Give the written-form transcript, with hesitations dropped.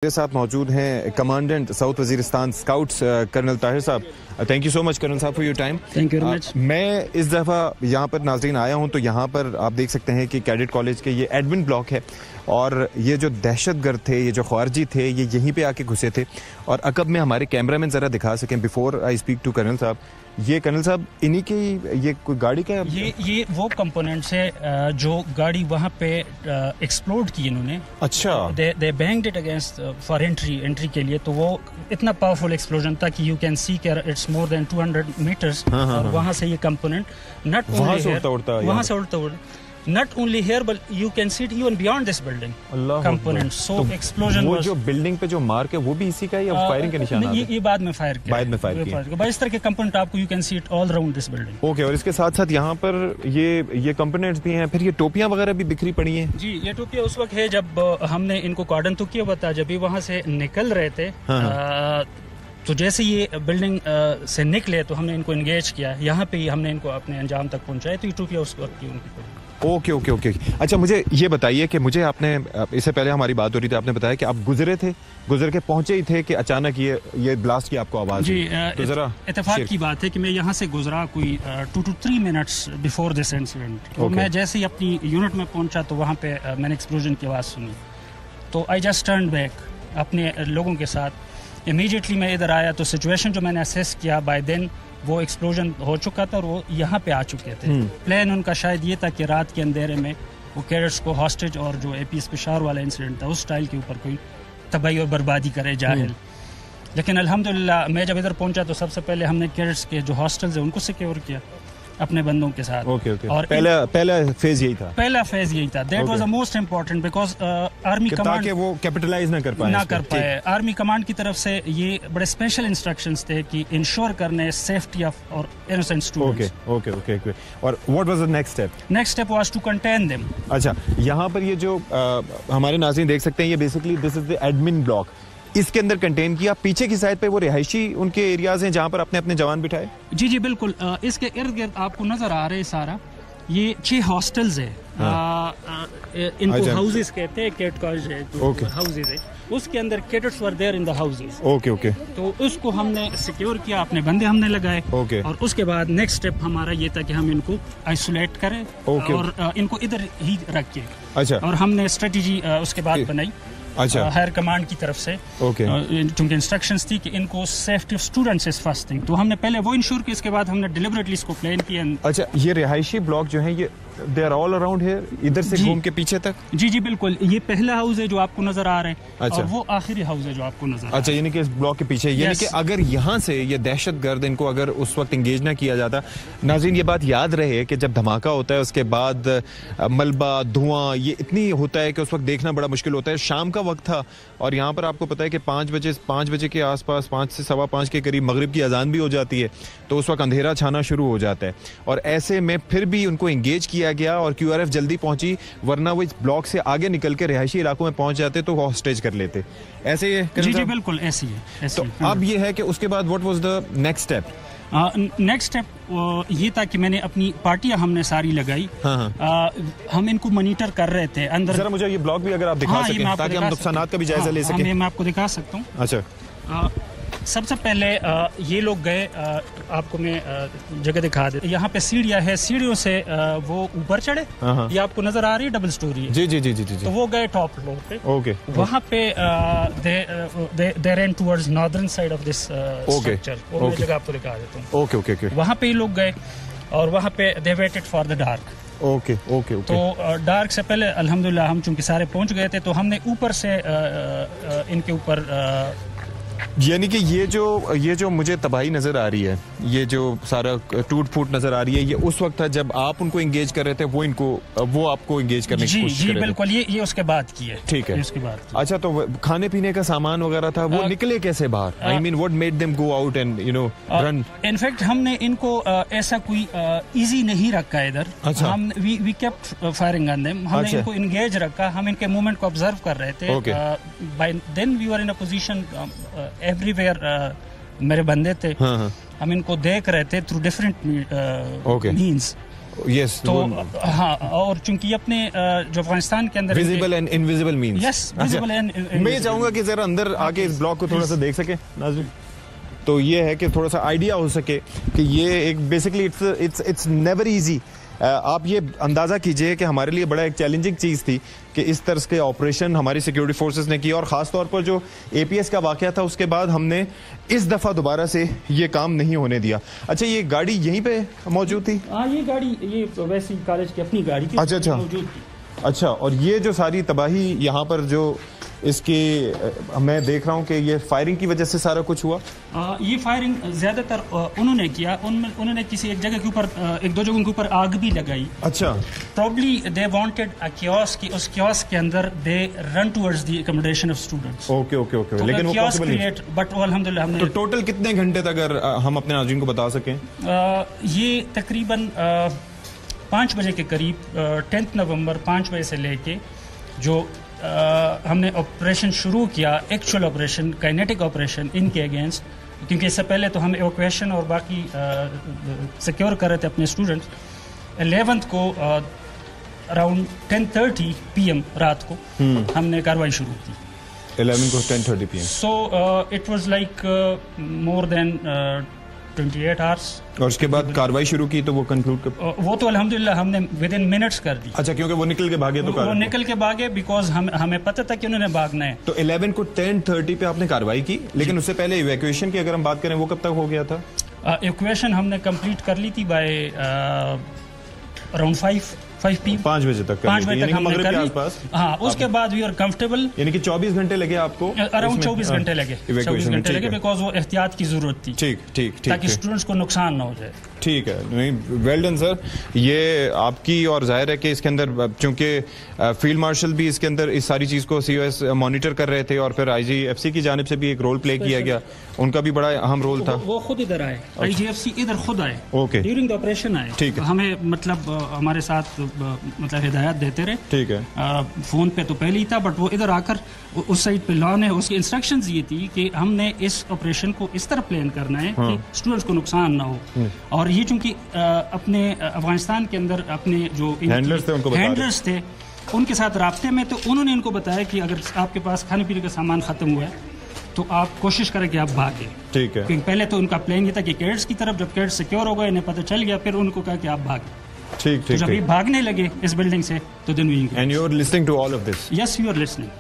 मेरे साथ मौजूद हैं commandant south Waziristan scouts colonel Tahir साहब। Thank you so much colonel साहब for your time. Thank you very much. मैं इस दफ़ा यहाँ पर नाज़रीन आया हूँ तो यहाँ पर आप देख सकते हैं कि कैडेट कॉलेज के ये एडमिन ब्लॉक है और ये जो दहशतगर्द थे, ये जो ख्वारजी थे, ये यहीं पे आके घुसे थे। और अकब में हमारे कैमरामैन ज़रा दिखा सकें before I speak to colonel साहब, ये कर्नल साहब इन्हीं की ये कोई गाड़ी का ये वो कंपोनेंट्स है जो गाड़ी वहाँ पे एक्सप्लोड की इन्होंने। अच्छा, they banged it against for entry के लिए, तो वो इतना पावरफुल एक्सप्लोजन था कि यू कैन सी कि इट्स मोर देन 200 मीटर्स। और वहाँ से ये कंपोनेंट नॉट वहाँ से उड़ता not only here but you can see it even beyond this building component. So explosion वो was जो बिल्डिंग पे जो मार्क है वो भी इसी का है या फायरिंग के निशान? ये बाद में फायर किया। इस तरह के कंपोनेंट आपको you can see it all around this building. Okay, और इसके साथ साथ यहाँ पर ये कंपोनेंट्स भी हैं, फिर ये टोपियां वगैरह भी बिखरी पड़ी हैं। जी, ये टोपियां उस वक्त है जब हमने इनको कॉर्डन तो किया हुआ था, जब भी वहाँ से निकल रहे थे। तो जैसे ये बिल्डिंग से निकले तो हमने इनको एंगेज किया, यहाँ पे ही हमने इनको अपने अंजाम तक पहुँचाया। तो ये टोपियां उस वक्त की उनकी पड़ी। Okay okay okay. अच्छा, मुझे ये बताइए कि मुझे आपने इससे पहले हमारी बात हो रही थी, आपने बताया कि आप गुजर के पहुंचे ही थे कि अचानक ये ब्लास्ट की आपको आवाज। जी, तो जरा इत्तेफाक की बात है कि मैं यहाँ से गुजरा कोई 2 to 3 minutes before this incident. तो मैं जैसे ही अपनी यूनिट में पहुंचा तो वहाँ पे मैंने एक्सप्लोजन की आवाज़ सुनी, तो आई जस्ट टर्न बैक अपने लोगों के साथ। इमीडिएटली मैं इधर आया तो सिचुएशन जो मैंने असेस किया बाय देन वो एक्सप्लोजन हो चुका था और वो यहाँ पे आ चुके थे। प्लान उनका शायद ये था कि रात के अंधेरे में वो कैडेट्स को हॉस्टेज और जो एपीएस पेशावर वाला इंसिडेंट था उस स्टाइल के ऊपर कोई तबाही और बर्बादी करे जाहिल। लेकिन अल्हम्दुलिल्लाह मैं जब इधर पहुंचा तो सबसे पहले हमने कैडेट्स के जो हॉस्टल्स है उनको सिक्योर किया अपने बंदों के साथ। और पहला फेज यही था। That was the most important because army command के वो कैपिटलाइज ना कर पाए। आर्मी कमांड की तरफ से ये बड़े स्पेशल इंस्ट्रक्शंस थे कि इंश्योर करने safety of our innocent students. Okay. और what was the next step? Next step was to contain them. अच्छा, यहाँ पर ये जो हमारे नाज़रीन देख सकते हैं, ये basically this is the admin block. इसके अंदर कंटेन किया। पीछे की साइड पे वो रिहायशी उनके एरियाज हैं जहां पर अपने अपने जवान बिठाए। जी बिल्कुल। इसके इर्द गिर्द आपको नजर आ रहे सारा ये 6 हॉस्टल्स है। इनको हाउसेस कहते हैं, कैट कॉलेज है हाउसेस है, उसके अंदर cadets were there in the houses. Okay. तो उसको हमने सिक्योर किया, अपने बंदे हमने लगाए। और उसके बाद नेक्स्ट स्टेप हमारा ये था कि हम इनको आइसोलेट करें और इनको इधर ही रखें। अच्छा, और हमने स्ट्रेटेजी उसके बाद बनाई। अच्छा, हायर कमांड की तरफ से चूंकि इंस्ट्रक्शंस थी कि इनको safety of students is first thing, तो हमने पहले वो इंश्योर किया। इसके बाद हमने डिलिबरेटली इसको प्लान किया। अच्छा, ये रिहायशी ब्लॉक जो है ये they are all around here, इधर से घूम के पीछे तक? जी बिल्कुल। ये पहला हाउस है जो आपको नजर आ रहा है। अच्छा। और वो आखिरी हाउस है जो आपको नजर आ रहा है। अच्छा, यानी कि इस ब्लॉक के पीछे, यानी कि अगर यहाँ से ये दहशतगर्द इनको अगर उस वक्त इंगेज ना किया जाता। नाज़रीन, ये बात याद रहे कि जब धमाका होता है उसके बाद मलबा धुआं ये इतनी होता है कि उस वक्त देखना बड़ा मुश्किल होता है। शाम का वक्त था और यहाँ पर आपको पता है कि 5 बजे के आसपास, 5 से 5:15 के करीब मगरिब की अजान भी हो जाती है, तो उस वक्त अंधेरा छाना शुरू हो जाता है। और ऐसे में फिर भी उनको इंगेज किया गया और QRF जल्दी पहुंची, वरना वो इस ब्लॉक से आगे निकल के रिहायशी इलाकों में पहुंच जाते तो वो हॉस्टेज कर लेते। ऐसे ही जी बिल्कुल ऐसे ही। तो अब ये है कि उसके बाद what was the next step? Next step ये था कि मैंने अपनी पार्टियां हमने सारी लगाई। हम इनको मॉनिटर कर रहे थे अंदर। जरा मुझे ये ब्लॉक भी अगर आप दिखा सकें ताकि हम नुकसानात का भी जायजा ले सकें। मैं आपको दिखा सकता हूँ। अच्छा, सबसे पहले ये लोग गए, आपको मैं जगह दिखा दे। यहाँ पे सीढ़ियाँ है, सीढ़ियों से वो ऊपर चढ़े। ये आपको नजर आ रही है, डबल स्टोरी है। जी। तो वो गए टॉप फ्लोर पे। ओके। वहाँ पे they run towards northern side of this structure. वो मैं जगह आपको दिखा देता हूँ। ओके। वहाँ पे ये लोग गए और वहाँ पे they waited for the dark. Okay. तो डार्क से पहले अल्हम्दुलिल्लाह हम चूंकि सारे पहुंच गए थे, तो हमने ऊपर से इनके ऊपर यानी कि ये जो मुझे तबाही नजर आ रही है, ये जो सारा टूट फूट नजर आ रही है, ये उस वक्त था जब आप उनको एंगेज कर रहे थे, वो आपको एंगेज करने की कोशिश कर रहे थे। बिल्कुल, ये उसके बाद की है। ठीक है, उसके बाद। अच्छा, तो खाने पीने का सामान वगैरह था, वो निकले कैसे बाहर? I mean what made them go out and run? In fact हमने इनको ऐसा कोई इजी नहीं रखा इधर। अच्छा। हम we kept firing on them. हमने इनको एंगेज रखा, हम इनके मूवमेंट को ऑब्जर्व कर रहे थे। By then we were in a position everywhere. मेरे बंदे थे। हम इनको देख रहे थे थ्रू डिफरेंट मीन्स। यस तो हाँ, और चूंकि अपने जो अफगानिस्तान के अंदर visible and invisible means, yes visible and मैं ये चाहूंगा कि जरा अंदर आके इस ब्लॉग को थोड़ा सा देख सके नाज़रीन। तो ये है कि थोड़ा सा आइडिया हो सके कि ये एक बेसिकली इट्स नेवर इजी। आप ये अंदाज़ा कीजिए कि हमारे लिए बड़ा एक चैलेंजिंग चीज़ थी कि इस तरह के ऑपरेशन हमारी सिक्योरिटी फोर्सेस ने किया, और ख़ास तौर पर जो APS का वाक़या था उसके बाद हमने इस दफ़ा दोबारा से ये काम नहीं होने दिया। अच्छा, ये गाड़ी यहीं पे मौजूद थी? हाँ, ये गाड़ी ये वैसे कॉलेज की अपनी गाड़ी थी। अच्छा मौजूद थी। अच्छा, और ये जो सारी तबाही यहाँ पर जो इसकी मैं देख रहा हूँ कि ये फायरिंग की वजह से सारा कुछ हुआ। ये फायरिंग ज्यादातर उन्होंने किया, उन्होंने किसी एक जगह के ऊपर, एक दो जगहों के ऊपर आग भी लगाई। अच्छा, probably they wanted a kiosk, कि उस कियोस्क के अंदर they run towards the accommodation of students. Okay okay okay, लेकिन वो पॉसिबल नहीं। बट अल्हम्दुलिल्लाह हमने। तो टोटल कितने घंटे तक, अगर हम अपने नाज़रीन को बता सकें? ये तकरीबन 5 बजे के करीब 10 नवंबर 5 बजे से लेके जो हमने ऑपरेशन शुरू किया, एक्चुअल ऑपरेशन, काइनेटिक ऑपरेशन इनके अगेंस्ट, क्योंकि इससे पहले तो हम एवोक्यूएशन और बाकी सिक्योर कर रहे थे अपने स्टूडेंट्स। 11th को अराउंड 10:30 PM रात को हमने कार्रवाई शुरू की। 11 को 10:30 PM। So it was like more than 28 hours. और उसके बाद कार्रवाई शुरू की तो वो कंक्लूड कर, वो तो अल्हम्दुलिल्लाह हमने विद इन मिनट्स कर दी। अच्छा, क्योंकि वो निकल के भागे तो वो निकल के भागे बिकॉज हमें पता था कि उन्होंने भागना है। तो 11 को 10:30 पे आपने कार्रवाई की, लेकिन उससे पहले इवैक्यूएशन की अगर हम बात करें वो कब तक हो गया था? इवैक्यूएशन हमने कंप्लीट कर ली थी बाय अराउंड 5 PM, 5 बजे तक। 5 बजे तक हमने कर ली। हाँ, उसके बाद वी आर कंफर्टेबल। यानी कि 24 घंटे लगे आपको? अराउंड 24 घंटे लगे, 24 घंटे लगे, बिकॉज वो एहतियात की जरूरत थी। ठीक ठीक ठीक, ताकि स्टूडेंट्स को नुकसान ना हो जाए। ठीक है, नहीं, वेल डन सर। ये आपकी, और जाहिर है कि इसके अंदर चूंकि फील्ड मार्शल भी इसके अंदर इस सारी चीज़ को COS मॉनिटर कर रहे थे, और फिर IGFC की जानिब से भी एक रोल प्ले किया गया, उनका भी बड़ा अहम रोल था। वो खुद इधर आए, IGFC इधर खुद आए, ओके, ड्यूरिंग द ऑपरेशन आए। ठीक है, हमें मतलब हमारे साथ मतलब हिदायत देते रहे। ठीक है, फोन पे तो पहले ही था, बट वो इधर आकर उस साइड पे लॉन है, उसकी इंस्ट्रक्शंस ये थी कि हमने इस ऑपरेशन को इस तरह प्लान करना है कि स्टूडेंट्स को नुकसान ना हो। और ये चूंकि अपने अफगानिस्तान के अंदर अपने जो हैंडलर्स थे उनके साथ राब्ते में, तो उन्होंने इनको बताया कि अगर आपके पास खाने पीने का सामान खत्म हुआ है तो आप कोशिश करें कि आप भागें। ठीक है, क्योंकि पहले तो उनका प्लान ये था कि कैड्स की तरफ, जब कैड्स सिक्योर हो गए, इन्हें पता चल गया, फिर उनको कहा कि आप भागें। ठीक, तो जब ये भागने लगे इस बिल्डिंग से, तो then we, and you are listening to all of this? Yes, you are listening.